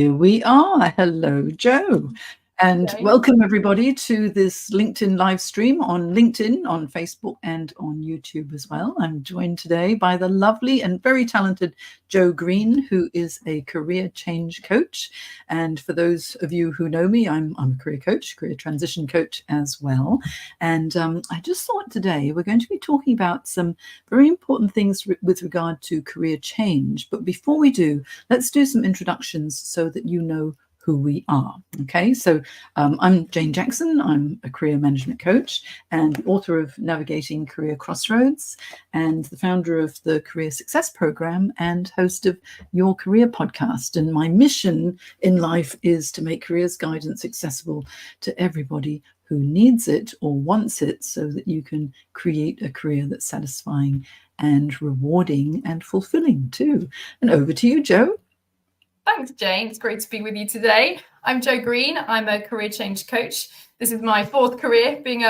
Here we are. Hello, Joe. And welcome everybody to this LinkedIn live stream on LinkedIn, on Facebook, and on YouTube as well. I'm joined today by the lovely and very talented Joe Green, who is a career change coach. And for those of you who know me, I'm a career coach, career transition coach as well. And I just thought today we're going to be talking about some very important things with regard to career change. But before we do, let's do some introductions so that you know who we are. Okay, so I'm Jane Jackson. I'm a career management coach and the author of Navigating Career Crossroads and the founder of the Career Success Program and host of Your Career podcast. And my mission in life is to make careers guidance accessible to everybody who needs it or wants it, so that you can create a career that's satisfying and rewarding and fulfilling too. And over to you, Joe. Thanks, Jane. It's great to be with you today. I'm Joe Green. I'm a career change coach. This is my fourth career being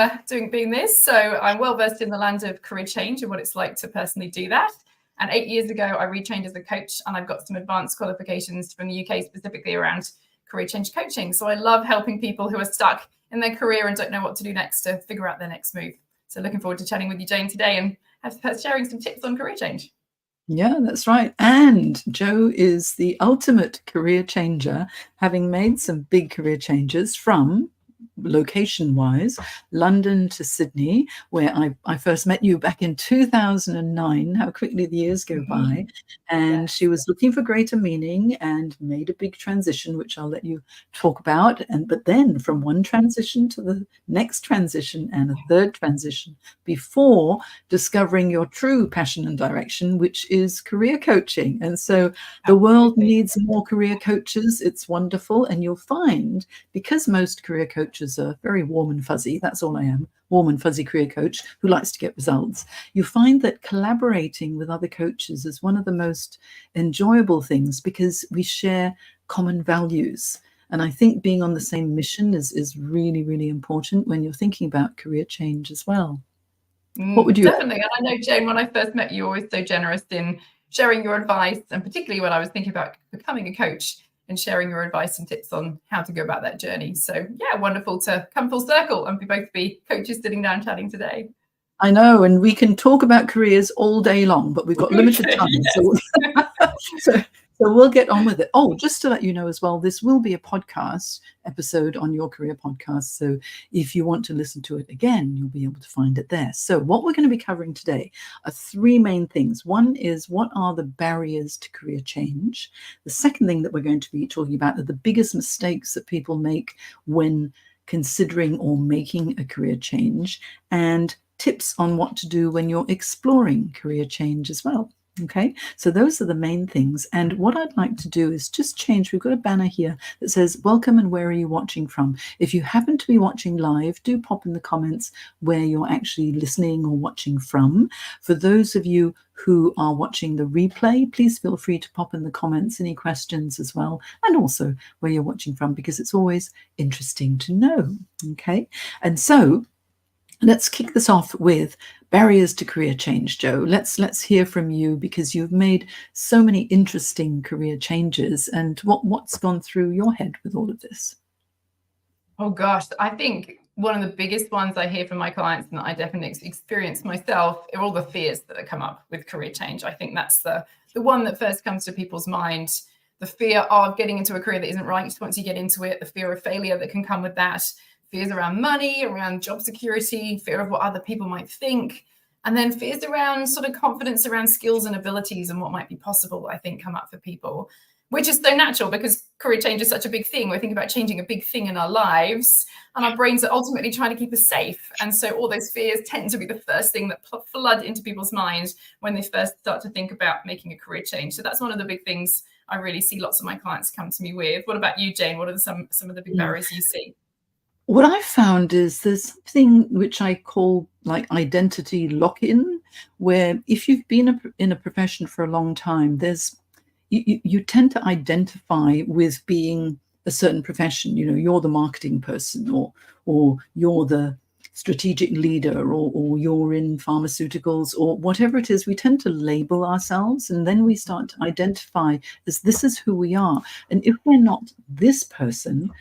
this, so I'm well versed in the land of career change and what it's like to personally do that. And 8 years ago, I retrained as a coach, and I've got some advanced qualifications from the UK specifically around career change coaching. So I love helping people who are stuck in their career and don't know what to do next to figure out their next move. So looking forward to chatting with you, Jane, today and sharing some tips on career change. Yeah, that's right. And Joe is the ultimate career changer, having made some big career changes from location-wise, London to Sydney, where I first met you back in 2009. How quickly the years go by. And she was looking for greater meaning and made a big transition, which I'll let you talk about. But then from one transition to the next transition and a third transition before discovering your true passion and direction, which is career coaching. And so the world needs more career coaches. It's wonderful. And you'll find, because most career coaches are very warm and fuzzy, that's all I am, warm and fuzzy career coach who likes to get results, you find that collaborating with other coaches is one of the most enjoyable things, because we share common values. And I think being on the same mission is really, really important when you're thinking about career change as well. What would you definitely add? And I know, Jane, when I first met you, you were always so generous in sharing your advice, and particularly when I was thinking about becoming a coach, and sharing your advice and tips on how to go about that journey. So yeah, wonderful to come full circle and both be coaches sitting down chatting today. I know, and we can talk about careers all day long, but we've got limited time. Yes. So we'll get on with it. Oh, just to let you know as well, this will be a podcast episode on Your Career Podcast. So if you want to listen to it again, you'll be able to find it there. So what we're going to be covering today are three main things. One is, what are the barriers to career change? The second thing that we're going to be talking about are the biggest mistakes that people make when considering or making a career change, and tips on what to do when you're exploring career change as well. Okay, so those are the main things. And what I'd like to do is just change. We've got a banner here that says, welcome and where are you watching from? If you happen to be watching live, do pop in the comments where you're actually listening or watching from. For those of you who are watching the replay, please feel free to pop in the comments any questions as well, and also where you're watching from, because it's always interesting to know. Okay, and so let's kick this off with barriers to career change, Joe. Let's hear from you, because you've made so many interesting career changes. And what's gone through your head with all of this? Oh gosh, I think one of the biggest ones I hear from my clients, and that I definitely experience myself, are all the fears that come up with career change. I think that's the one that first comes to people's mind. The fear of getting into a career that isn't right once you get into it, the fear of failure that can come with that, fears around money, around job security, fear of what other people might think, and then fears around sort of confidence around skills and abilities and what might be possible, I think, come up for people, which is so natural because career change is such a big thing. We're thinking about changing a big thing in our lives, and our brains are ultimately trying to keep us safe. And so all those fears tend to be the first thing that flood into people's minds when they first start to think about making a career change. So that's one of the big things I really see lots of my clients come to me with. What about you, Jane? What are some of the big barriers you see? What I found is there's something which I call like identity lock-in, where if you've been in a profession for a long time, you tend to identify with being a certain profession. You know, you're the marketing person, or you're the strategic leader, or you're in pharmaceuticals, or whatever it is, we tend to label ourselves, and then we start to identify as this is who we are. And if we're not this person,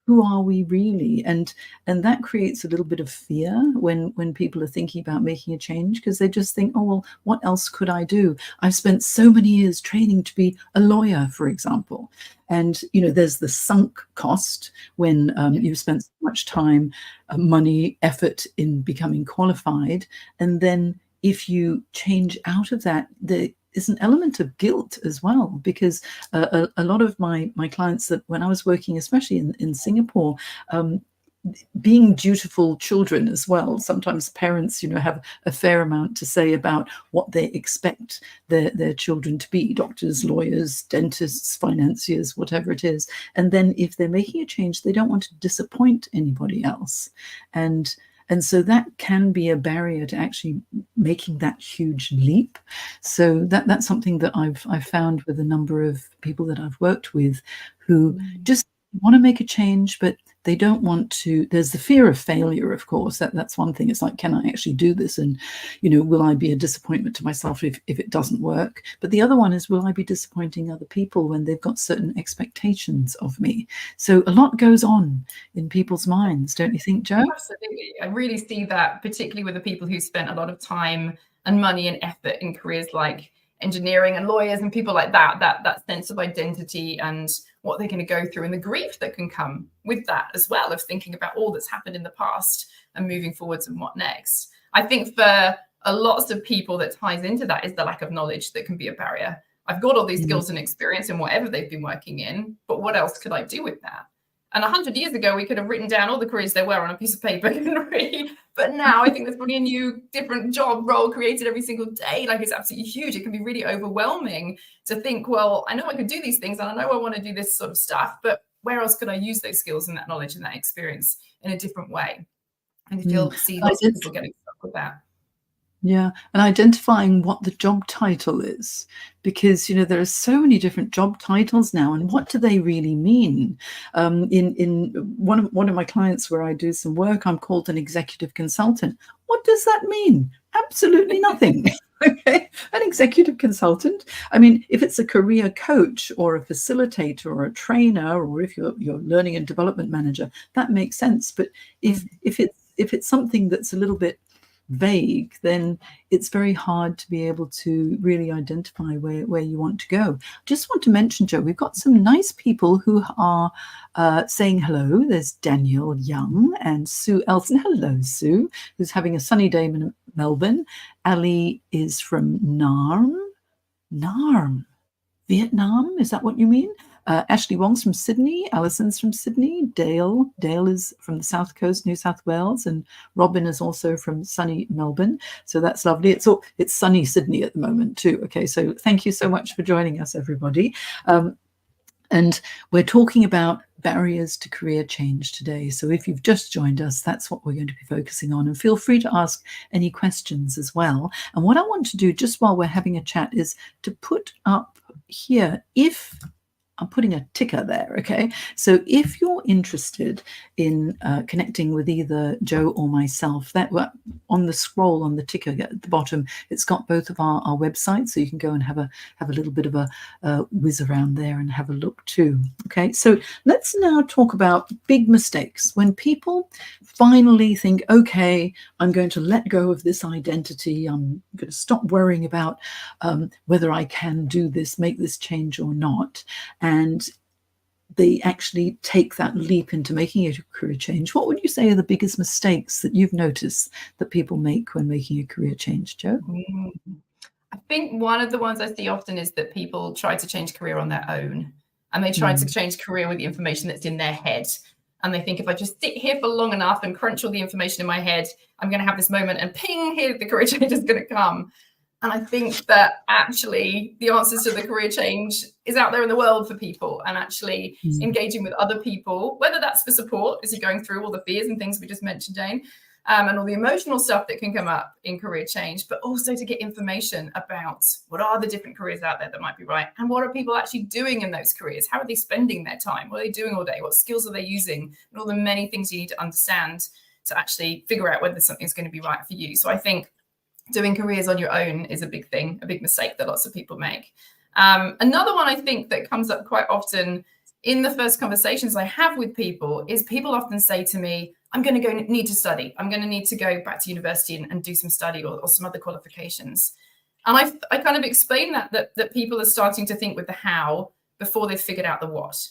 who are we really? And that creates a little bit of fear when people are thinking about making a change, because they just think, oh, well, what else could I do? I've spent so many years training to be a lawyer, for example. And, there's the sunk cost when you've spent so much time, money, effort in becoming qualified. And then if you change out of that, is an element of guilt as well, because a lot of my clients, that when I was working, especially in Singapore, being dutiful children as well, sometimes parents, have a fair amount to say about what they expect their children to be: doctors, lawyers, dentists, financiers, whatever it is. And then if they're making a change, they don't want to disappoint anybody else. And so that can be a barrier to actually making that huge leap. So that's something that I've found with a number of people that I've worked with, who just want to make a change, but they don't want to. There's the fear of failure, of course. That's one thing. It's like, can I actually do this? And, will I be a disappointment to myself if it doesn't work? But the other one is, will I be disappointing other people when they've got certain expectations of me? So a lot goes on in people's minds, don't you think, Jo? Absolutely. I really see that, particularly with the people who spent a lot of time and money and effort in careers like engineering and lawyers and people like that sense of identity and what they're going to go through, and the grief that can come with that as well, of thinking about all that's happened in the past and moving forwards and what next. I think for a lot of people that ties into that is the lack of knowledge that can be a barrier. I've got all these skills and experience in whatever they've been working in, but what else could I do with that? And 100 years ago, we could have written down all the careers there were on a piece of paper, couldn't we? But now I think there's probably a new, different job role created every single day. Like, it's absolutely huge. It can be really overwhelming to think, well, I know I could do these things, and I know I want to do this sort of stuff, but where else could I use those skills and that knowledge and that experience in a different way? And you see lots of people getting stuck with that. Yeah, and identifying what the job title is, because there are so many different job titles now, and what do they really mean? In one of my clients where I do some work, I'm called an executive consultant. What does that mean? Absolutely nothing. Okay, an executive consultant. I mean, if it's a career coach or a facilitator or a trainer, or if you're learning and development manager, that makes sense. But if it's something that's a little bit vague, then it's very hard to be able to really identify where you want to go. Just want to mention, Jo, we've got some nice people who are saying hello. There's Daniel Young and Sue Elson. Hello, Sue, who's having a sunny day in Melbourne. Ali is from Narm, Vietnam. Is that what you mean? Ashley Wong's from Sydney. Alison's from Sydney. Dale is from the South Coast, New South Wales, and Robin is also from sunny Melbourne. So that's lovely. It's sunny Sydney at the moment too. Okay, so thank you so much for joining us, everybody. And we're talking about barriers to career change today. So if you've just joined us, that's what we're going to be focusing on. And feel free to ask any questions as well. And what I want to do just while we're having a chat is to put up here, if I'm putting a ticker there, okay? So if you're interested in connecting with either Jo or myself, that on the scroll on the ticker at the bottom, it's got both of our websites, so you can go and have a little bit of a whiz around there and have a look too. Okay, so let's now talk about big mistakes. When people finally think, okay, I'm going to let go of this identity, I'm going to stop worrying about whether I can do this, make this change or not, and they actually take that leap into making a career change. What would you say are the biggest mistakes that you've noticed that people make when making a career change, Jo? I think one of the ones I see often is that people try to change career on their own, and they try to change career with the information that's in their head. And they think, if I just sit here for long enough and crunch all the information in my head, I'm going to have this moment, and ping, here the career change is going to come. And I think that actually the answers to the career change is out there in the world for people, and actually engaging with other people, whether that's for support as you're going through all the fears and things we just mentioned, Jane, and all the emotional stuff that can come up in career change, but also to get information about what are the different careers out there that might be right, and what are people actually doing in those careers? How are they spending their time? What are they doing all day? What skills are they using? And all the many things you need to understand to actually figure out whether something's going to be right for you. So I think doing careers on your own is a big thing, a big mistake that lots of people make. Another one I think that comes up quite often in the first conversations I have with people is people often say to me, I'm going to need to study. I'm going to need to go back to university and do some study or some other qualifications. And I kind of explain that people are starting to think with the how before they've figured out the what.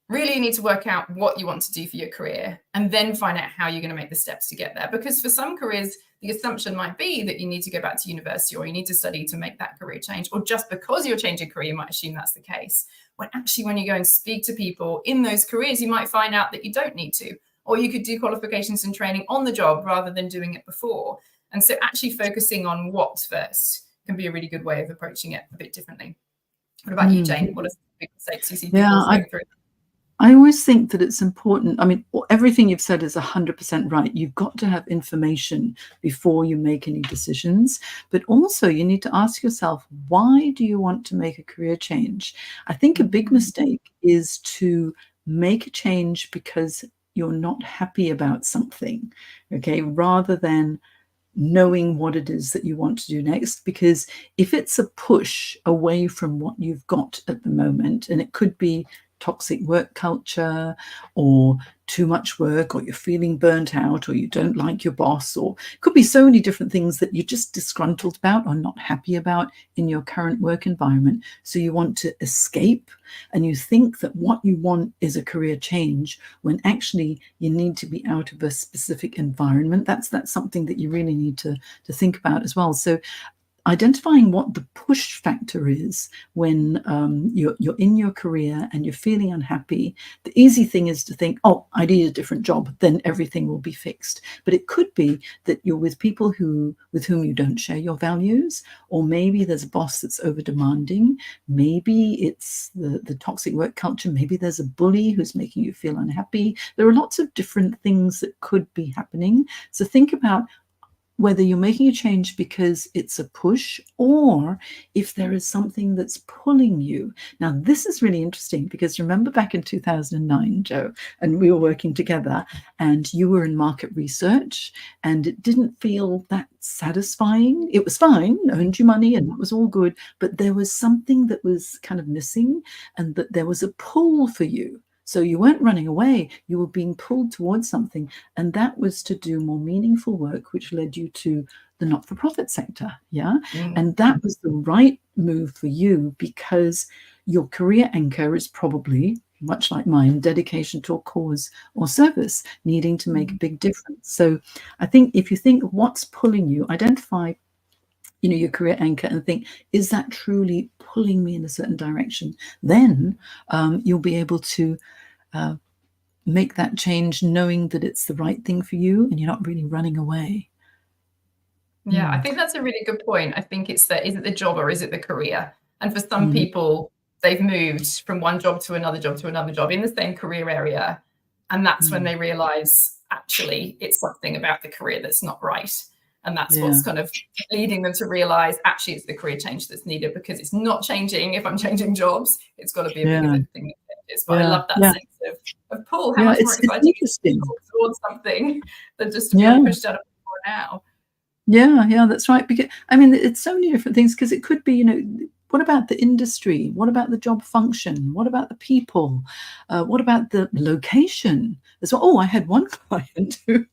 Really, you need to work out what you want to do for your career and then find out how you're going to make the steps to get there. Because for some careers, the assumption might be that you need to go back to university or you need to study to make that career change. Or just because you're changing career, you might assume that's the case. When actually, when you go and speak to people in those careers, you might find out that you don't need to. Or you could do qualifications and training on the job rather than doing it before. And so actually focusing on what first can be a really good way of approaching it a bit differently. What about you, Jane? What are some big mistakes you see people going through? I always think that it's important. I mean, everything you've said is 100% right. You've got to have information before you make any decisions. But also you need to ask yourself, why do you want to make a career change? I think a big mistake is to make a change because you're not happy about something, okay, rather than knowing what it is that you want to do next. Because if it's a push away from what you've got at the moment, and it could be toxic work culture or too much work, or you're feeling burnt out, or you don't like your boss, or it could be so many different things that you're just disgruntled about or not happy about in your current work environment. So you want to escape, and you think that what you want is a career change when actually you need to be out of a specific environment. That's something that you really need to think about as well. So identifying what the push factor is when you're in your career and you're feeling unhappy. The easy thing is to think, oh, I need a different job, then everything will be fixed. But it could be that you're with people with whom you don't share your values, or maybe there's a boss that's over demanding. Maybe it's the toxic work culture. Maybe there's a bully who's making you feel unhappy. There are lots of different things that could be happening. So think about whether you're making a change because it's a push, or if there is something that's pulling you. Now, this is really interesting, because remember back in 2009, Joe, and we were working together, and you were in market research, and it didn't feel that satisfying. It was fine, earned you money, and that was all good, but there was something that was kind of missing, and that there was a pull for you. So you weren't running away, you were being pulled towards something. And that was to do more meaningful work, which led you to the not-for-profit sector. Yeah. And that was the right move for you, because your career anchor is probably, much like mine, dedication to a cause or service, needing to make a big difference. So I think if you think what's pulling you, identify your career anchor and think, is that truly pulling me in a certain direction? Then you'll be able to make that change, knowing that it's the right thing for you and you're not really running away. Yeah, I think that's a really good point. I think it's that, is it the job or is it the career? And for some people, they've moved from one job to another job to another job in the same career area. And that's when they realize, actually, it's something about the career that's not right. And that's what's kind of leading them to realize, actually, it's the career change that's needed, because it's not changing if I'm changing jobs. It's got to be a bigger thing that changes. But I love that sense of pull. How much more exciting is it to pull towards something than just to be pushed out of it for now? Yeah, that's right. Because I mean, it's so many different things, because it could be, what about the industry? What about the job function? What about the people? What about the location? So, I had one client who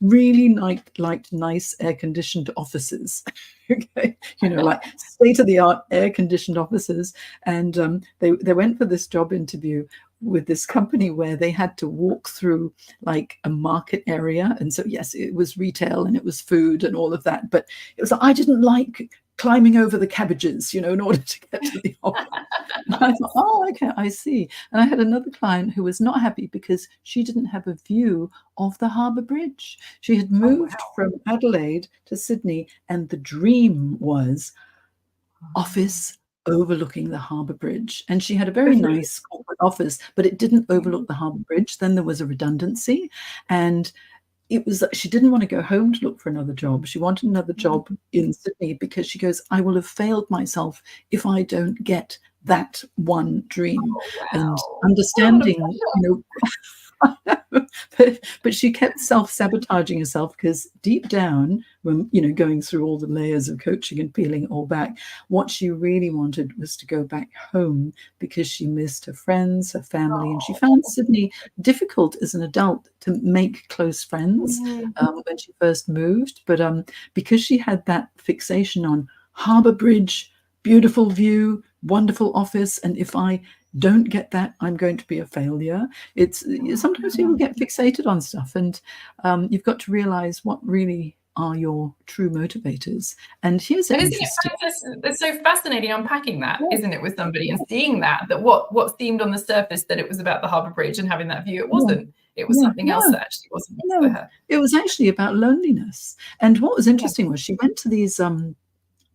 really liked nice air-conditioned offices. Okay, like state-of-the-art air-conditioned offices. And they went for this job interview with this company where they had to walk through like a market area. And so, yes, it was retail and it was food and all of that. But it was like, I didn't like climbing over the cabbages, in order to get to the office. And I thought, okay, I see. And I had another client who was not happy because she didn't have a view of the Harbour Bridge. She had moved from Adelaide to Sydney, and the dream was office overlooking the Harbour Bridge. And she had a very nice corporate office, but it didn't overlook the Harbour Bridge. Then there was a redundancy, and it was that she didn't want to go home to look for another job. She wanted another job in Sydney, because she goes, I will have failed myself if I don't get that one dream. And understanding, but she kept self-sabotaging herself, because deep down, when going through all the layers of coaching and peeling it all back, what she really wanted was to go back home, because she missed her friends, her family, and she found Sydney difficult as an adult to make close friends when she first moved. But because she had that fixation on Harbour Bridge, beautiful view, wonderful office, and if I don't get that, I'm going to be a failure. It's sometimes people get fixated on stuff, and you've got to realize what really are your true motivators. And here's an interesting. It's so fascinating unpacking that, isn't it, with somebody and seeing that what seemed on the surface that it was about the Harbour Bridge and having that view, it wasn't. It was something else that actually wasn't for her. It was actually about loneliness. And what was interesting was she went to these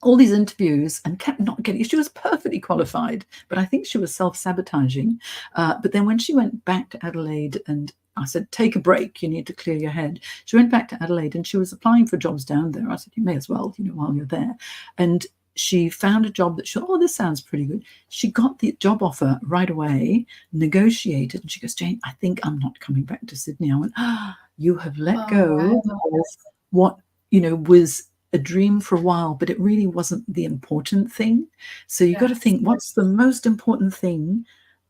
all these interviews and kept not getting. She was perfectly qualified, but I think she was self-sabotaging. But then when she went back to Adelaide, and I said, take a break, you need to clear your head. She went back to Adelaide and she was applying for jobs down there. I said, you may as well, while you're there. And she found a job that she thought, oh, this sounds pretty good. She got the job offer right away, negotiated, and she goes, Jane, I think I'm not coming back to Sydney. I went, you have let go of what, was a dream for a while, but it really wasn't the important thing. So you've got to think, what's the most important thing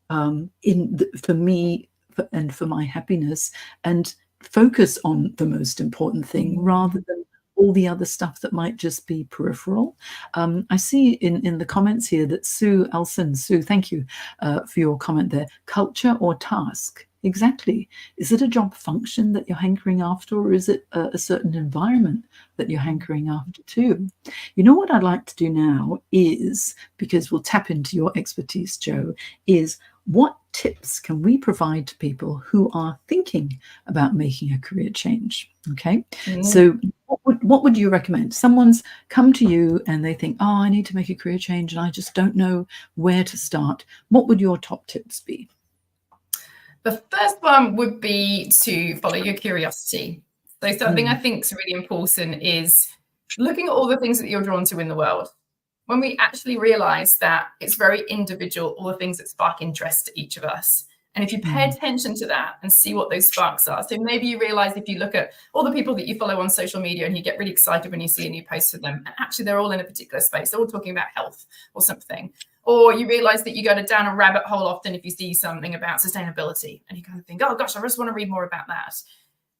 for me and for my happiness, and focus on the most important thing rather than all the other stuff that might just be peripheral. I see in the comments here that Sue Elson, Sue, thank you for your comment there. Culture or task? Exactly. Is it a job function that you're hankering after, or is it a certain environment that you're hankering after too? What I'd like to do now is, because we'll tap into your expertise, Jo, is what tips can we provide to people who are thinking about making a career change? Okay. So what would you recommend? Someone's come to you and they think, oh, I need to make a career change and I just don't know where to start. What would your top tips be? The first one would be to follow your curiosity. So something I think is really important is looking at all the things that you're drawn to in the world. When we actually realize that it's very individual, all the things that spark interest to each of us. And if you pay attention to that and see what those sparks are. So maybe you realize, if you look at all the people that you follow on social media and you get really excited when you see a new post from them, and actually they're all in a particular space. They're all talking about health or something. Or you realize that you go down a rabbit hole often if you see something about sustainability and you kind of think, oh gosh, I just want to read more about that.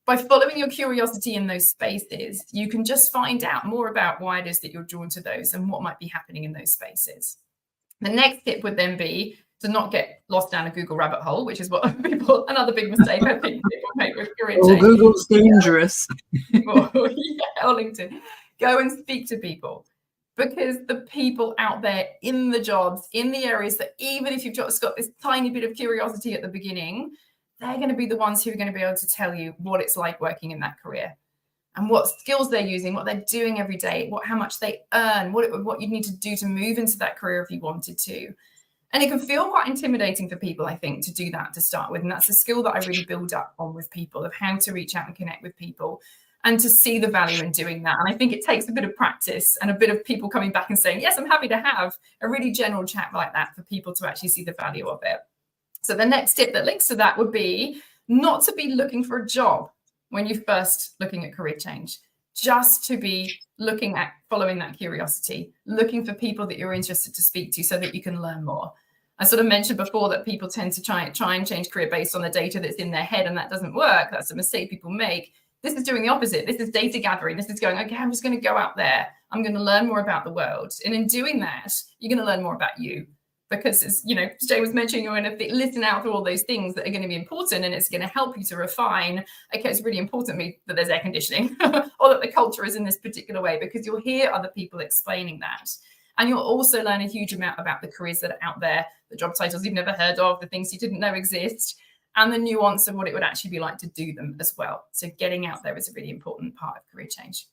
By following your curiosity in those spaces, you can just find out more about why it is that you're drawn to those and what might be happening in those spaces. The next tip would then be to not get lost down a Google rabbit hole, which is what another big mistake I think people make with career change. Google's dangerous. Or LinkedIn. Go and speak to people. Because the people out there in the jobs, in the areas that, even if you've just got this tiny bit of curiosity at the beginning, they're going to be the ones who are going to be able to tell you what it's like working in that career and what skills they're using, what they're doing every day, how much they earn, what you need to do to move into that career if you wanted to. And it can feel quite intimidating for people, I think, to do that to start with. And that's a skill that I really build up on with people, of how to reach out and connect with people and to see the value in doing that. And I think it takes a bit of practice and a bit of people coming back and saying, yes, I'm happy to have a really general chat like that for people to actually see the value of it. So the next tip that links to that would be not to be looking for a job when you're first looking at career change, just to be looking at following that curiosity, looking for people that you're interested to speak to so that you can learn more. I sort of mentioned before that people tend to try and change career based on the data that's in their head, and that doesn't work. That's a mistake people make. This is doing the opposite. This is data gathering. This is going, okay, I'm just going to go out there. I'm going to learn more about the world. And in doing that, you're going to learn more about you. Because, as Jay was mentioning, you're going to listen out through all those things that are going to be important, and it's going to help you to refine, okay, it's really important to me that there's air conditioning or that the culture is in this particular way, because you'll hear other people explaining that. And you'll also learn a huge amount about the careers that are out there, the job titles you've never heard of, the things you didn't know exist, and the nuance of what it would actually be like to do them as well. So getting out there is a really important part of career change.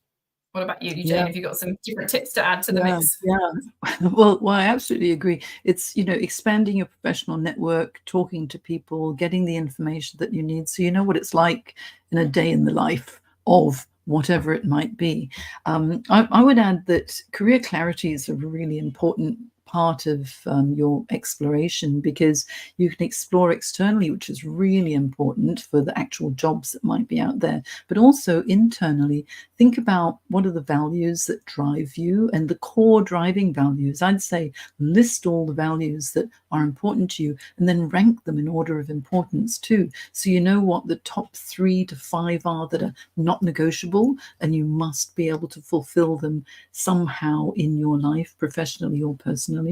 What about you, Jane? Have you got some different tips to add to the mix? Yeah. Well, I absolutely agree. It's, expanding your professional network, talking to people, getting the information that you need so you know what it's like in a day in the life of whatever it might be. I would add that career clarity is a really important part of your exploration, because you can explore externally, which is really important for the actual jobs that might be out there, but also internally. Think about what are the values that drive you, and the core driving values. I'd say list all the values that are important to you and then rank them in order of importance too. So you know what the top 3 to 5 are that are not negotiable, and you must be able to fulfill them somehow in your life, professionally or personally.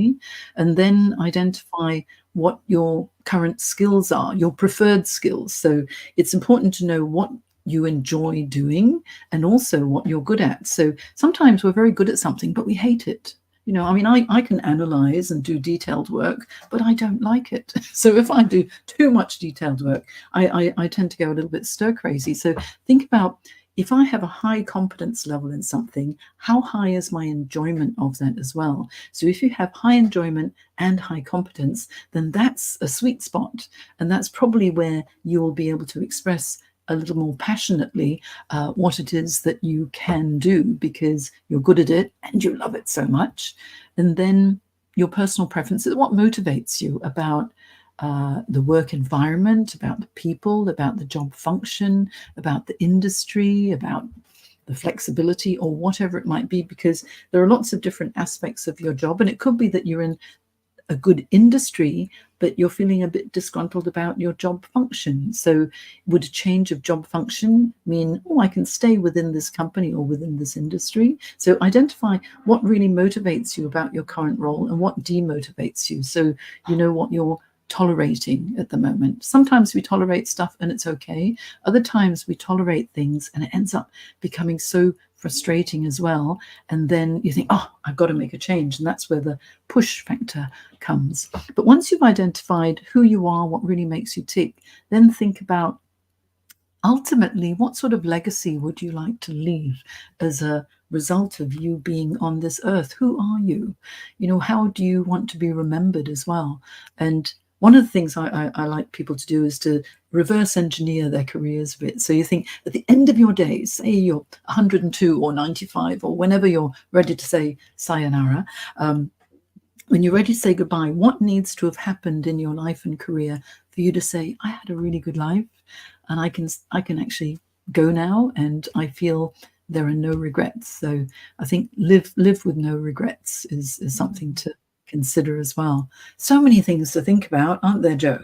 And then identify what your current skills are, your preferred skills. So it's important to know what you enjoy doing and also what you're good at. So sometimes we're very good at something, but we hate it. You know, I mean, I can analyze and do detailed work, but I don't like it. So if I do too much detailed work, I tend to go a little bit stir crazy. So think about, if I have a high competence level in something, how high is my enjoyment of that as well? So if you have high enjoyment and high competence, then that's a sweet spot. And that's probably where you'll be able to express a little more passionately what it is that you can do, because you're good at it and you love it so much. And then your personal preferences, what motivates you about the work environment, about the people, about the job function, about the industry, about the flexibility, or whatever it might be, because there are lots of different aspects of your job. And it could be that you're in a good industry, but you're feeling a bit disgruntled about your job function. So would a change of job function mean, oh, I can stay within this company or within this industry? So identify what really motivates you about your current role and what demotivates you, so you know what you're tolerating at the moment. Sometimes we tolerate stuff and it's okay. Other times we tolerate things and it ends up becoming so frustrating as well. And then you think, oh, I've got to make a change. And that's where the push factor comes. But once you've identified who you are, what really makes you tick, then think about, ultimately, what sort of legacy would you like to leave as a result of you being on this earth? Who are you? You know, how do you want to be remembered as well? And one of the things I like people to do is to reverse engineer their careers a bit. So you think at the end of your days, say you're 102 or 95, or whenever you're ready to say sayonara, when you're ready to say goodbye, what needs to have happened in your life and career for you to say, I had a really good life and I can actually go now and I feel there are no regrets. So I think live with no regrets is something to consider as well. So many things to think about, aren't there, Jo?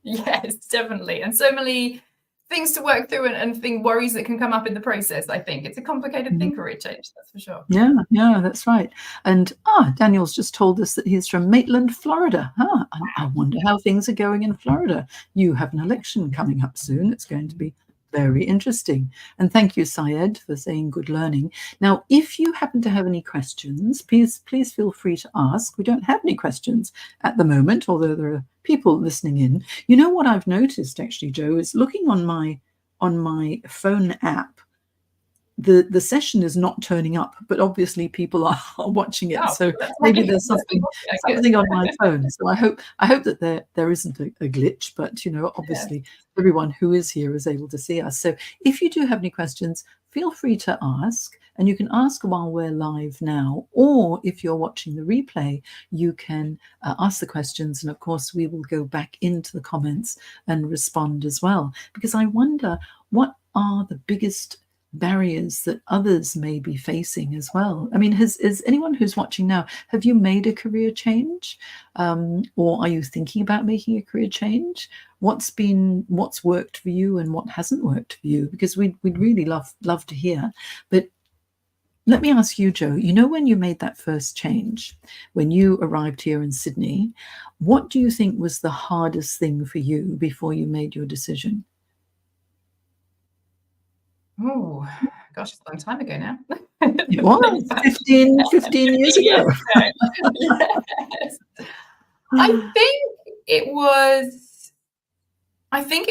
Yes, definitely. And so many things to work through and worries that can come up in the process. I think it's a complicated thing, career change, that's for sure. Yeah, that's right. And Daniel's just told us that he's from Maitland, Florida. I wonder how things are going in Florida. You have an election coming up soon. It's going to be very interesting. And thank you, Syed, for saying good learning. Now, if you happen to have any questions, please feel free to ask. We don't have any questions at the moment, although there are people listening in. You know what I've noticed, actually, Jo, is looking on my phone app, the session is not turning up, but obviously people are watching it. So maybe there's something on my phone. So I hope that there isn't a glitch, but you know, obviously everyone who is here is able to see us. So if you do have any questions, feel free to ask, and you can ask while we're live now, or if you're watching the replay, you can ask the questions, and of course we will go back into the comments and respond as well, because I wonder, what are the biggest barriers that others may be facing as well? I mean, is anyone who's watching now, have you made a career change, or are you thinking about making a career change? What's worked for you and what hasn't worked for you? Because we'd really love to hear. But let me ask you, Jo, you know, when you made that first change, when you arrived here in Sydney, what do you think was the hardest thing for you before you made your decision? Oh, gosh, it's a long time ago now. It was 15 years ago. Yes. I think it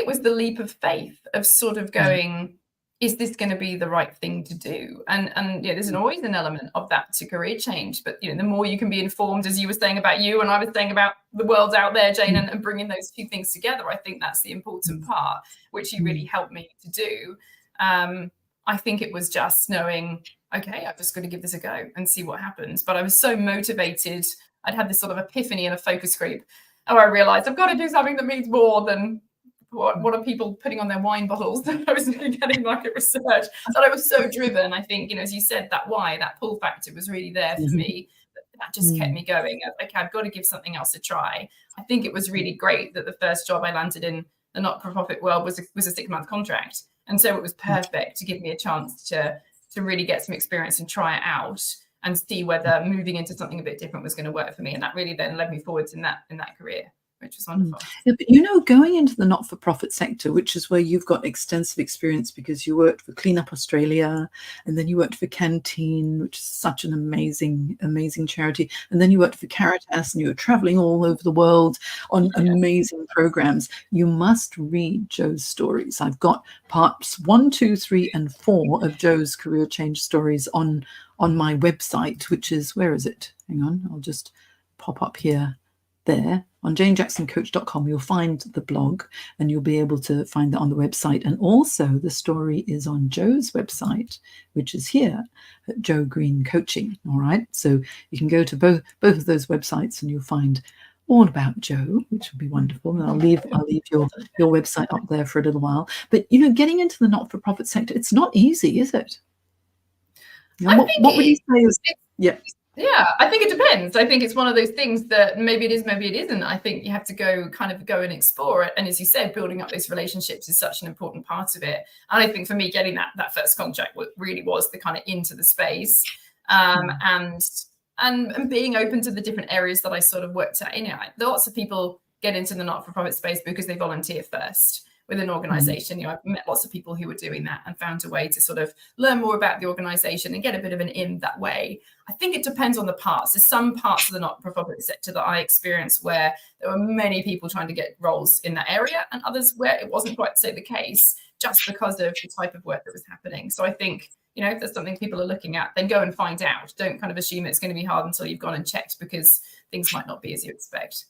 was the leap of faith of sort of going, is this going to be the right thing to do? And yeah, there's always an element of that to career change. But you know, the more you can be informed, as you were saying about you and I was saying about the world out there, Jane, and bringing those two things together, I think that's the important part, which you really helped me to do. I think it was just knowing, okay, I've just got to give this a go and see what happens. But I was so motivated I'd had this sort of epiphany in a focus group. Oh, I realized I've got to do something that means more than what are people putting on their wine bottles. I was getting market research. So I was so driven. I think, as you said, that why, that pull factor was really there for me. That just kept me going. Okay, I've got to give something else a try. I think it was really great that the first job I landed in the not-for-profit world was a 6-month contract. And so it was perfect to give me a chance to really get some experience and try it out and see whether moving into something a bit different was going to work for me. And that really then led me forwards in that career, which was wonderful. Yeah, but going into the not-for-profit sector, which is where you've got extensive experience because you worked for Clean Up Australia, and then you worked for Canteen, which is such an amazing, amazing charity, and then you worked for Caritas, and you were traveling all over the world on amazing programs. You must read Jo's stories. I've got parts 1, 2, 3, and 4 of Jo's career change stories on my website, which is, where is it? Hang on, I'll just pop up here. There on janejacksoncoach.com, you'll find the blog, and you'll be able to find that on the website. And also the story is on Jo's website, which is here at Jo Green Coaching. All right, so you can go to both of those websites and you'll find all about Jo, which would be wonderful. And I'll leave your website up there for a little while. But getting into the not-for-profit sector, it's not easy, is it? What would you say is Yeah, I think it depends. I think it's one of those things that maybe it is, maybe it isn't. I think you have to go and explore it. And as you said, building up those relationships is such an important part of it. And I think for me, getting that first contract really was the kind of into the space, and being open to the different areas that I sort of worked at. Lots of people get into the not-for-profit space because they volunteer first with an organization. I've met lots of people who were doing that and found a way to sort of learn more about the organization and get a bit of an in that way. I think it depends on the parts. There's some parts of the not-for-profit sector that I experienced where there were many people trying to get roles in that area, and others where it wasn't quite so the case, just because of the type of work that was happening. So I think, if there's something people are looking at, then go and find out. Don't kind of assume it's going to be hard until you've gone and checked, because things might not be as you expect.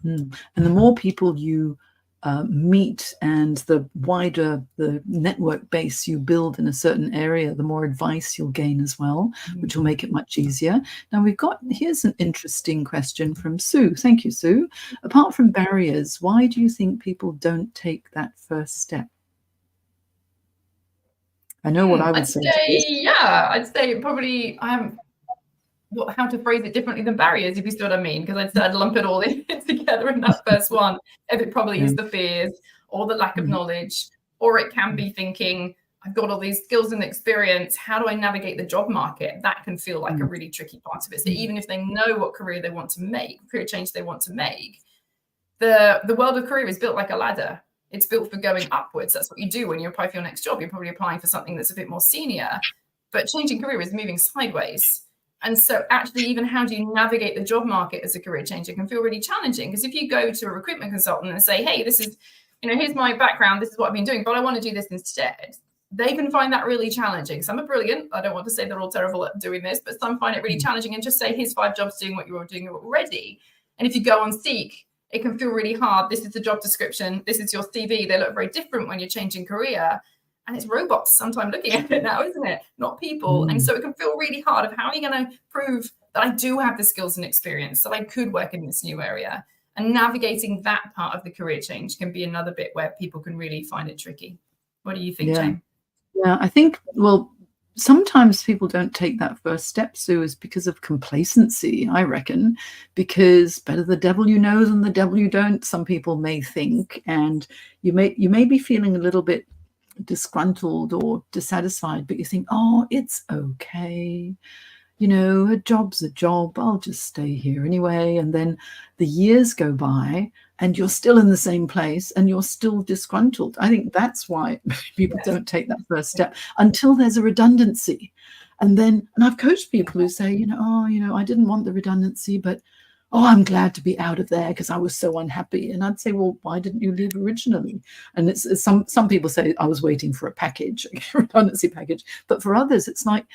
And the more people you meet and the wider the network base you build in a certain area, the more advice you'll gain as well, which will make it much easier. Now here's an interesting question from Sue. Thank you, Sue. Apart from barriers, why do you think people don't take that first step? I know what I would say. I'd say probably I haven't how to phrase it differently than barriers, if you see what I mean, because I'd lump it all in together in that first one. If it probably is the fears or the lack of knowledge, or it can be thinking, I've got all these skills and experience, how do I navigate the job market? That can feel like a really tricky part of it. So even if they know what career they want to make, career change they want to make, the world of career is built like a ladder. It's built for going upwards. That's what you do when you apply for your next job. You're probably applying for something that's a bit more senior, but changing career is moving sideways. And so actually, even how do you navigate the job market as a career changer can feel really challenging. Because if you go to a recruitment consultant and say, hey, this is, here's my background, this is what I've been doing, but I want to do this instead, they can find that really challenging. Some are brilliant. I don't want to say they're all terrible at doing this, but some find it really challenging and just say, here's 5 jobs doing what you're doing already. And if you go on Seek, it can feel really hard. This is the job description. This is your CV. They look very different when you're changing career. And it's robots sometimes looking at it now, isn't it? Not people. And so it can feel really hard of how are you going to prove that I do have the skills and experience, that I could work in this new area. And navigating that part of the career change can be another bit where people can really find it tricky. What do you think, Jane? Yeah, I think, sometimes people don't take that first step, Sue, is because of complacency, I reckon, because better the devil you know than the devil you don't, some people may think. And you may be feeling a little bit disgruntled or dissatisfied, but you think, oh, it's okay, a job's a job, I'll just stay here anyway. And then the years go by and you're still in the same place and you're still disgruntled. I think that's why people don't take that first step until there's a redundancy. And I've coached people who say, I didn't want the redundancy, but I'm glad to be out of there because I was so unhappy. And I'd say, well, why didn't you leave originally? And it's some people say I was waiting for a package, a redundancy package. But for others, it's like,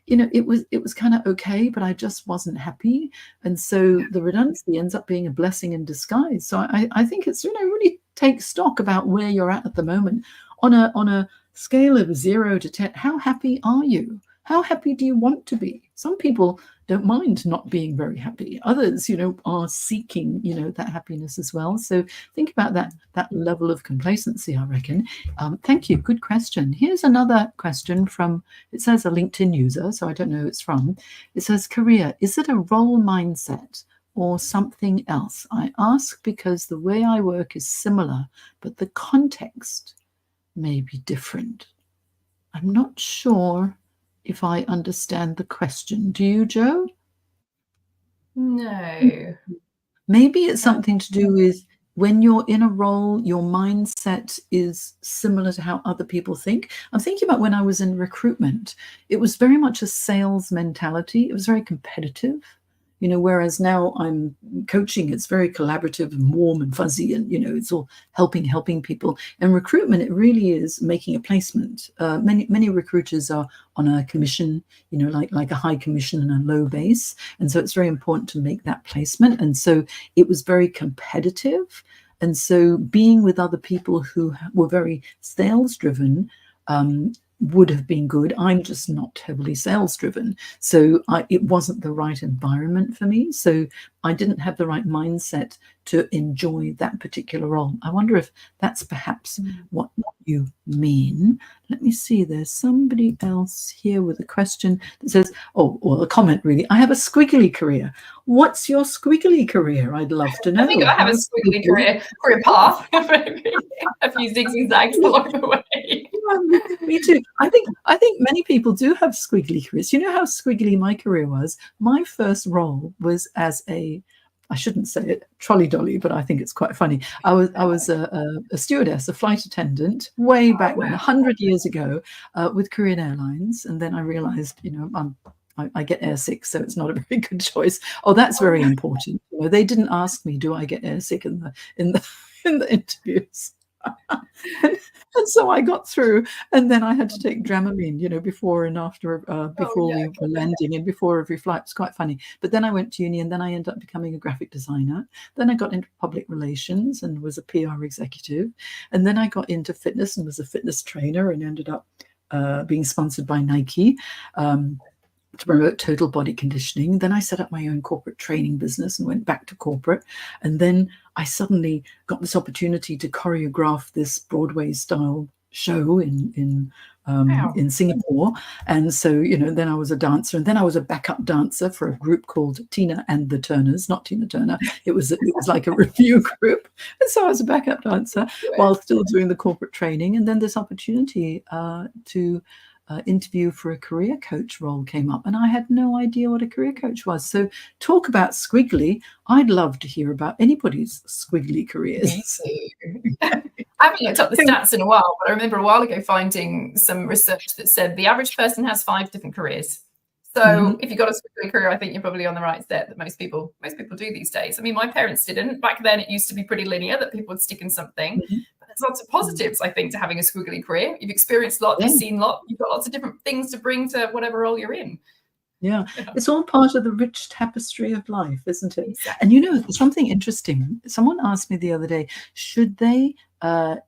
it was kind of okay, but I just wasn't happy. And so the redundancy ends up being a blessing in disguise. So I think it's, really take stock about where you're at the moment on a scale of 0 to 10. How happy are you? How happy do you want to be? Some people don't mind not being very happy. Others, are seeking, that happiness as well. So think about that level of complacency, I reckon. Thank you. Good question. Here's another question from, it says a LinkedIn user, so I don't know who it's from. It says, career, is it a role mindset or something else? I ask because the way I work is similar, but the context may be different. I'm not sure if I understand the question. Do you, Jo? No. Maybe it's something to do with when you're in a role, your mindset is similar to how other people think. I'm thinking about when I was in recruitment. It was very much a sales mentality. It was very competitive. Whereas now I'm coaching, it's very collaborative and warm and fuzzy, and it's all helping people. And recruitment, it really is making a placement. Many recruiters are on a commission, like a high commission and a low base, and so it's very important to make that placement. And so it was very competitive, and so being with other people who were very sales driven would have been good. I'm just not heavily sales driven. So it wasn't the right environment for me. So I didn't have the right mindset to enjoy that particular role. I wonder if that's perhaps what you mean. Let me see. There's somebody else here with a question that says, or a comment really. I have a squiggly career. What's your squiggly career? I'd love to know. I think I have a squiggly career path. A few zigs and zags along the way. Yeah, me too. I think many people do have squiggly careers. You know how squiggly my career was? My first role was as I shouldn't say it, trolley dolly, but I think it's quite funny. I was a stewardess, a flight attendant, way back when, 100 years ago, with Korean Airlines, and then I realised, I get airsick, so it's not a very good choice. Oh, that's very important. They didn't ask me, do I get airsick in the interviews. And so I got through, and then I had to take Dramamine, before and after, before we were landing and before every flight. It's quite funny. But then I went to uni, and then I ended up becoming a graphic designer. Then I got into public relations and was a PR executive. And then I got into fitness and was a fitness trainer and ended up being sponsored by Nike. To promote total body conditioning. Then I set up my own corporate training business and went back to corporate. And then I suddenly got this opportunity to choreograph this Broadway style show in Singapore. And so, then I was a dancer, and then I was a backup dancer for a group called Tina and the Turners, not Tina Turner. It was like a review group. And so I was a backup dancer while still doing the corporate training. And then this opportunity to interview for a career coach role came up, and I had no idea what a career coach was. So talk about squiggly. I'd love to hear about anybody's squiggly careers. I haven't looked up the stats in a while, but I remember a while ago finding some research that said the average person has 5 different careers. So if you've got a squiggly career, I think you're probably on the right step that most people do these days. I mean, my parents didn't. Back then, it used to be pretty linear that people would stick in something. But there's lots of positives, I think, to having a squiggly career. You've experienced a lot, you've seen a lot, you've got lots of different things to bring to whatever role you're in. Yeah, it's all part of the rich tapestry of life, isn't it? Exactly. And something interesting. Someone asked me the other day, should they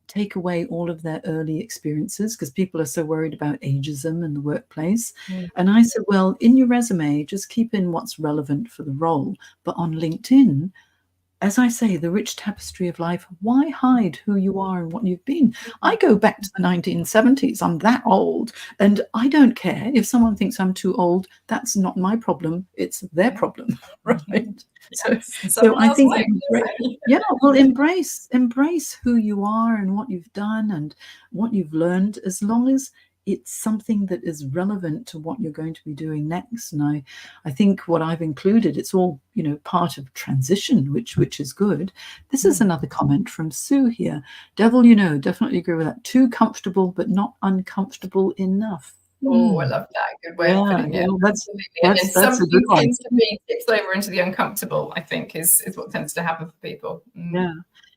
take away all of their early experiences because people are so worried about ageism in the workplace? And I said, well, in your resume, just keep in what's relevant for the role. But on LinkedIn, as I say, the rich tapestry of life, why hide who you are and what you've been? I go back to the 1970s. I'm that old, and I don't care if someone thinks I'm too old. That's not my problem. It's their problem, right? So I think, embrace who you are and what you've done and what you've learned, as long as it's something that is relevant to what you're going to be doing next. And I think what I've included, it's all, part of transition, which is good. This is another comment from Sue here. Devil, definitely agree with that. Too comfortable, but not uncomfortable enough. Oh, I love that. Good way of putting it. That's a good one. Tends to be tips over into the uncomfortable, I think, is what tends to happen for people. Yeah.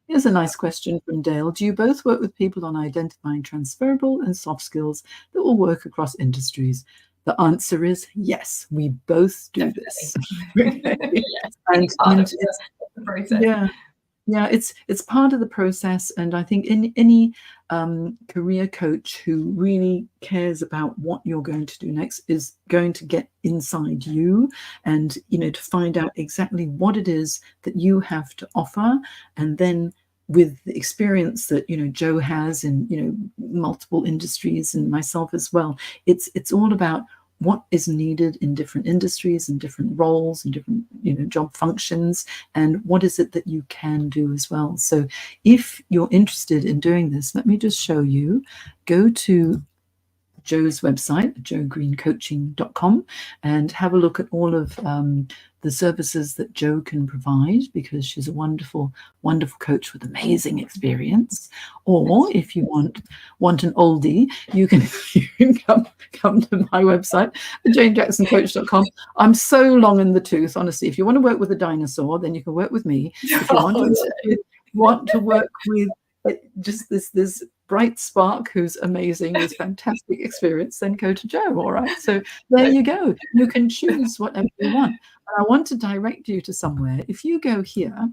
Here's a nice question from Dale. Do you both work with people on identifying transferable and soft skills that will work across industries? The answer is yes, we both do this. Yes. Yeah, it's part of the process, and I think any career coach who really cares about what you're going to do next is going to get inside you, and to find out exactly what it is that you have to offer, and then with the experience that Joe has in multiple industries, and myself as well, it's all about what is needed in different industries and different roles and different job functions, and what is it that you can do as well. So if you're interested in doing this, let me just show you. Go to Joe's website, joegreencoaching.com, and have a look at all of the services that Joe can provide, because she's a wonderful, wonderful coach with amazing experience. Or if you want an oldie, you can come to my website, janejacksoncoach.com. I'm so long in the tooth, honestly. If you want to work with a dinosaur, then you can work with me. If you want to work with just this bright spark who's amazing with fantastic experience, then go to Joe. All right, so there you go. You can choose whatever you want. And I want to direct you to somewhere. If you go here,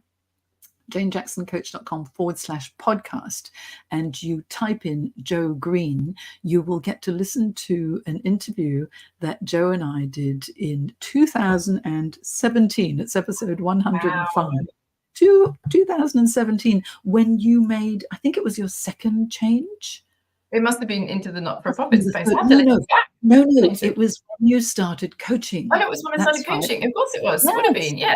janejacksoncoach.com/podcast, and you type in Joe Green, you will get to listen to an interview that Joe and I did in 2017. It's episode 105. Wow. 2017, when you made, I think it was your second change. It must have been into the not-for-profit space. No, it was when you started coaching. Oh, it was when I started coaching. Of course it was. Yes. It would have been, yes.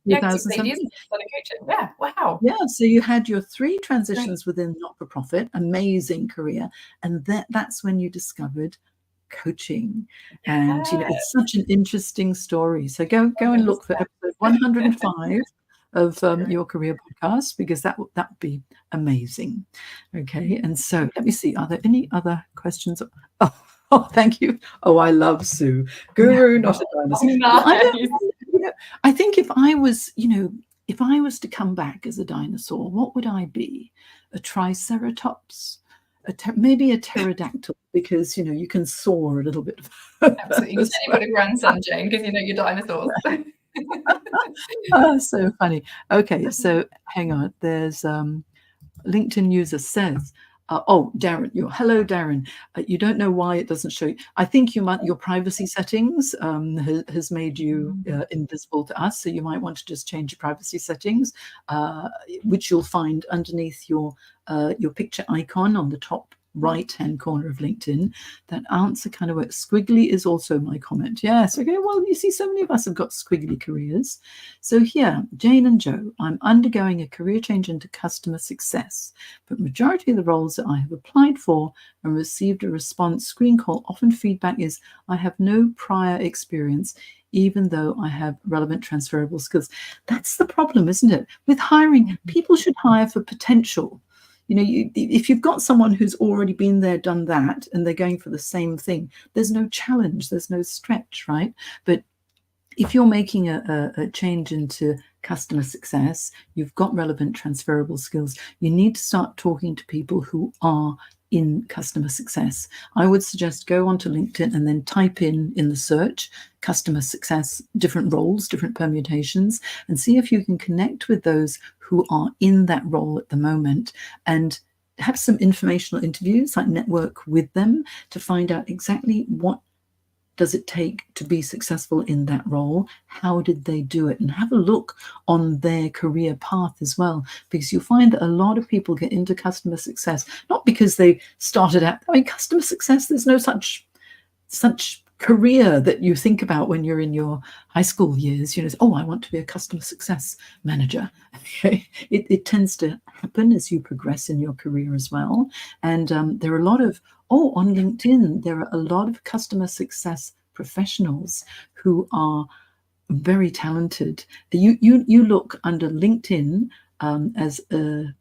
Yeah, 2017. Started coaching. Yeah, wow. Yeah, so you had your 3 transitions within not-for-profit, amazing career, and that's when you discovered coaching. And it's such an interesting story. So go and look for episode 105 of your career podcast, because that would be amazing. Okay, and so let me see, are there any other questions? Oh, thank you. Oh, I love Sue. Guru, not a dinosaur. Nice. I think if I was to come back as a dinosaur, what would I be? A triceratops? Maybe a pterodactyl, because you can soar a little bit. Absolutely. You said you've got a grandson, Jane, because you're dinosaurs. Oh, so funny. Okay, so hang on. There's LinkedIn user says, Darren, hello, Darren. You don't know why it doesn't show you. I think your privacy settings has made you invisible to us. So you might want to just change your privacy settings, which you'll find underneath your picture icon on the top right-hand corner of LinkedIn. That answer kind of works. Squiggly is also my comment. Yes. Okay. Well, you see, so many of us have got squiggly careers. So here, Jane and Joe, I'm undergoing a career change into customer success, but majority of the roles that I have applied for and received a response screen call, often feedback is I have no prior experience, even though I have relevant transferable skills. That's the problem, isn't it? With hiring, people should hire for potential. If you've got someone who's already been there, done that, and they're going for the same thing, there's no challenge, there's no stretch, right? But if you're making a change into customer success, you've got relevant transferable skills, you need to start talking to people who are in customer success. I would suggest go onto LinkedIn and then type in the search customer success, different roles, different permutations, and see if you can connect with those who are in that role at the moment, and have some informational interviews, like network with them to find out exactly what does it take to be successful in that role? How did they do it? And have a look on their career path as well, because you'll find that a lot of people get into customer success, not because they started out, customer success, there's no such career that you think about when you're in your high school years, I want to be a customer success manager. Okay. It tends to happen as you progress in your career as well. And there are a lot of, on LinkedIn, there are a lot of customer success professionals who are very talented. You look under LinkedIn as a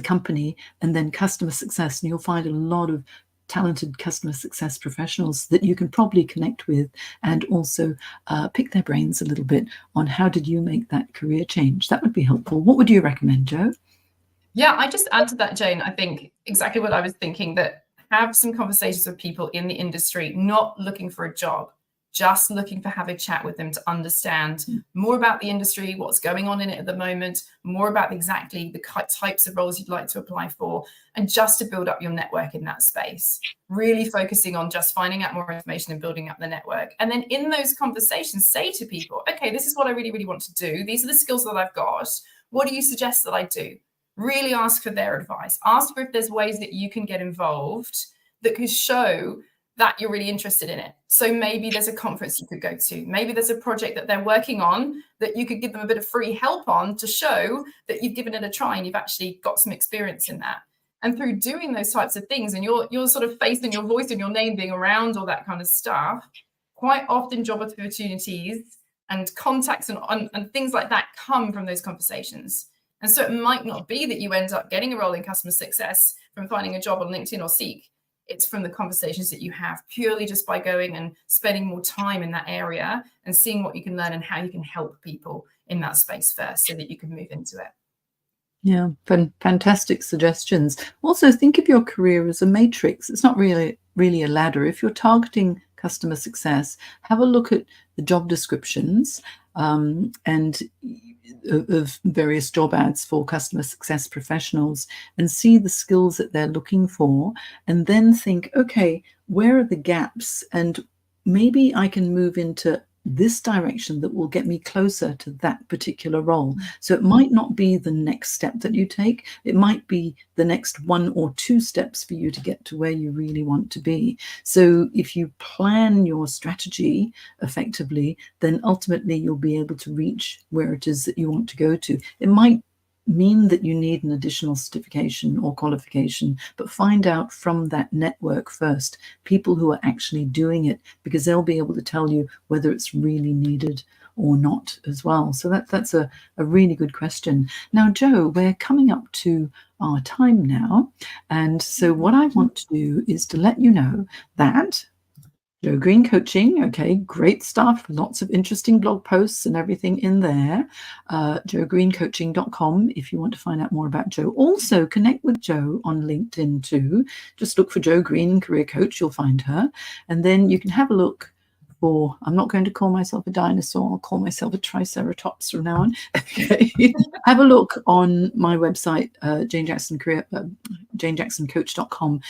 company, and then customer success, and you'll find a lot of talented customer success professionals that you can probably connect with, and also pick their brains a little bit on how did you make that career change. That would be helpful. What would you recommend, Joe? Yeah, I just add to that, Jane. I think exactly what I was thinking, that have some conversations with people in the industry, not looking for a job, just looking for have a chat with them to understand more about the industry, what's going on in it at the moment, more about exactly the types of roles you'd like to apply for, and just to build up your network in that space. Really focusing on just finding out more information and building up the network. And then in those conversations, say to people, okay, this is what I really, really want to do. These are the skills that I've got. What do you suggest that I do? Really ask for their advice. Ask for if there's ways that you can get involved that could show that you're really interested in it. So maybe there's a conference you could go to. Maybe there's a project that they're working on that you could give them a bit of free help on to show that you've given it a try and you've actually got some experience in that. And through doing those types of things and your sort of face and your voice and your name being around all that kind of stuff, quite often job opportunities and contacts and things like that come from those conversations. And so it might not be that you end up getting a role in customer success from finding a job on LinkedIn or Seek. It's from the conversations that you have purely just by going and spending more time in that area and seeing what you can learn and how you can help people in that space first so that you can move into it. Yeah, fantastic suggestions. Also, think of your career as a matrix. It's not really a ladder. If you're targeting customer success, have a look at the job descriptions and of various job ads for customer success professionals and see the skills that they're looking for, and then think, okay, where are the gaps? And maybe I can move into this direction that will get me closer to that particular role. So it might not be the next step that you take. It might be the next 1 or 2 steps for you to get to where you really want to be. So if you plan your strategy effectively, then ultimately you'll be able to reach where it is that you want to go to. It might mean that you need an additional certification or qualification, but find out from that network first, people who are actually doing it, because they'll be able to tell you whether it's really needed or not as well. So that's a really good question. Now, Joe, we're coming up to our time now. And so what I want to do is to let you know that Joe Green Coaching, okay, great stuff. Lots of interesting blog posts and everything in there. JoeGreenCoaching.com if you want to find out more about Joe. Also, connect with Joe on LinkedIn too. Just look for Joe Green Career Coach. You'll find her. And then you can have a look for, I'm not going to call myself a dinosaur. I'll call myself a triceratops from now on. Okay. Have a look on my website, JaneJacksonCoach.com.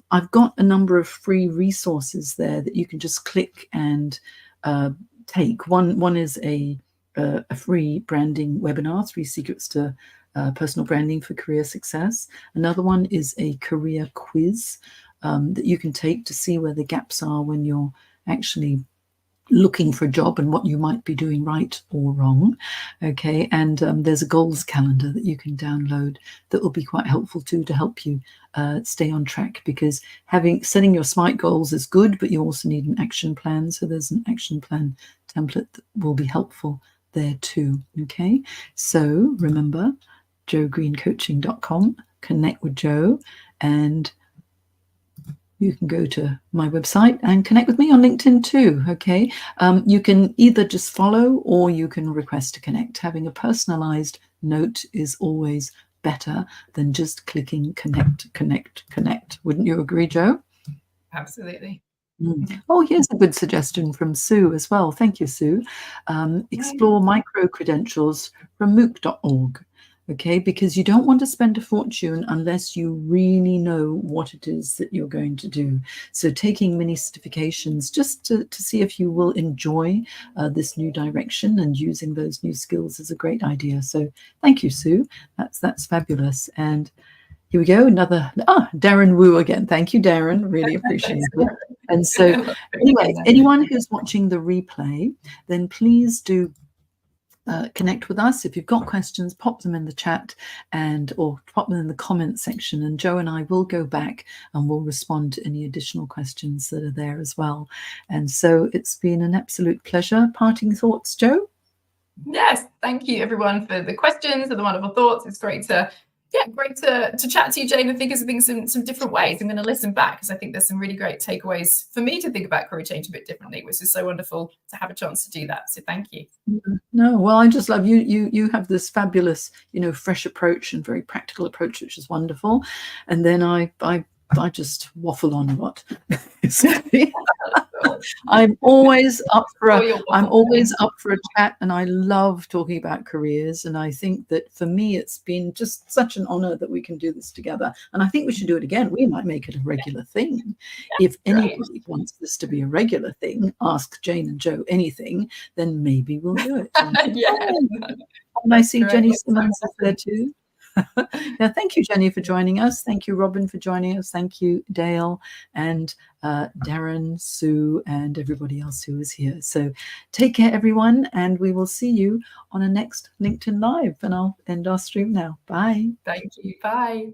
I've got a number of free resources there that you can just click and take. One is a free branding webinar, 3 secrets to personal branding for career success. Another one is a career quiz that you can take to see where the gaps are when you're actually looking for a job and what you might be doing right or wrong. Okay, and there's a goals calendar that you can download that will be quite helpful too, to help you stay on track, because setting your SMART goals is good, but you also need an action plan. So there's an action plan template that will be helpful there too. Okay, so remember, JoeGreenCoaching.com, connect with Joe, and you can go to my website and connect with me on LinkedIn too, okay? You can either just follow or you can request to connect. Having a personalized note is always better than just clicking connect, connect, connect. Wouldn't you agree, Joe? Absolutely. Oh, here's a good suggestion from Sue as well. Thank you, Sue. Explore micro-credentials from MOOC.org. Okay, because you don't want to spend a fortune unless you really know what it is that you're going to do. So taking mini certifications just to see if you will enjoy this new direction and using those new skills is a great idea. So thank you, Sue. That's fabulous. And here we go. Another, Darren Wu again. Thank you, Darren. Really appreciate it. And so anyway, anyone who's watching the replay, then please do connect with us. If you've got questions, pop them in the chat or pop them in the comment section, and Joe and I will go back and we'll respond to any additional questions that are there as well. And so it's been an absolute pleasure. Parting thoughts, Joe? Yes, thank you everyone for the questions and the wonderful thoughts. It's great to chat to you, Jane, and think of things in some different ways. I'm going to listen back because I think there's some really great takeaways for me to think about career change a bit differently, which is so wonderful to have a chance to do that. So thank you. No, well, I just love you. You have this fabulous, fresh approach and very practical approach, which is wonderful. And then I I just waffle on a lot. I'm always up for a chat, and I love talking about careers. And I think that for me, it's been just such an honor that we can do this together. And I think we should do it again. We might make it a regular thing. If anybody wants this to be a regular thing, ask Jane and Joe anything, then maybe we'll do it. And I see Jenny Simmons is there too. Now, thank you, Jenny, for joining us. Thank you, Robin, for joining us. Thank you, Dale, and Darren, Sue, and everybody else who is here. So take care, everyone, and we will see you on a next LinkedIn Live. And I'll end our stream now. Bye. Thank you. Bye.